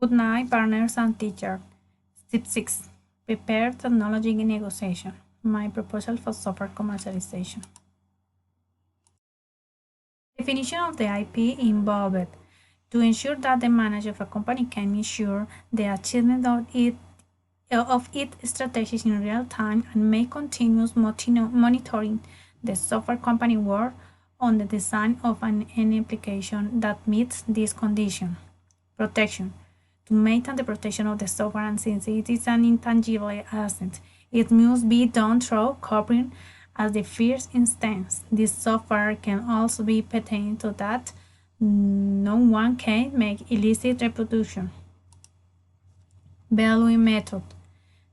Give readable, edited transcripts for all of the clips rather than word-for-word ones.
Good night, partners and teachers. Step 6. Prepare technology negotiation. My proposal for software commercialization. Definition of the IP involved. To ensure that the manager of a company can ensure the achievement of its strategies in real time and make continuous monitoring, the software company work on the design of an application that meets this condition. Protection. To maintain the protection of the software, and since it is an intangible asset, it must be done through copying as the first instance. This software can also be patented so that no one can make illicit reproduction. Valuing method.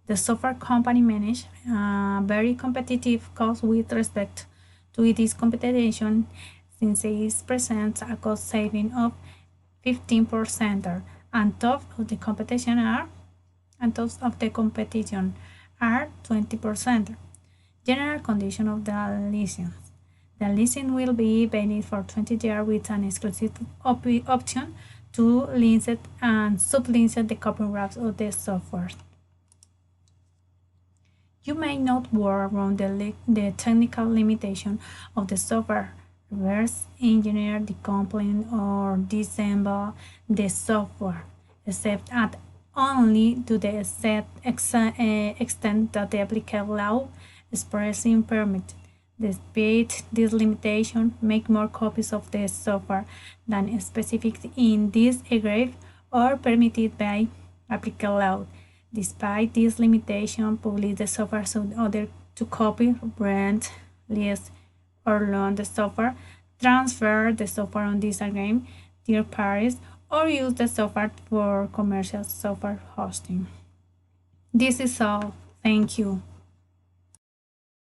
The software company manage a very competitive cost with respect to its competition, since it presents a cost saving of 15%, and top of the competition are 20%. General condition of the license. The license will be valid for 20 years with an exclusive option to license and sublicense the copyrights of the software. You may not work around the technical limitation of the software. Reverse engineer, decoupling, or disassemble the software, except at only to the extent that the applicable law expressly permits. Despite this limitation, make more copies of the software than specified in this paragraph or permitted by applicable law. Despite this limitation, publish the software so others to copy, rent, lease, or loan the software, transfer the software on this agreement, third parties, or use the software for commercial software hosting. This is all. Thank you.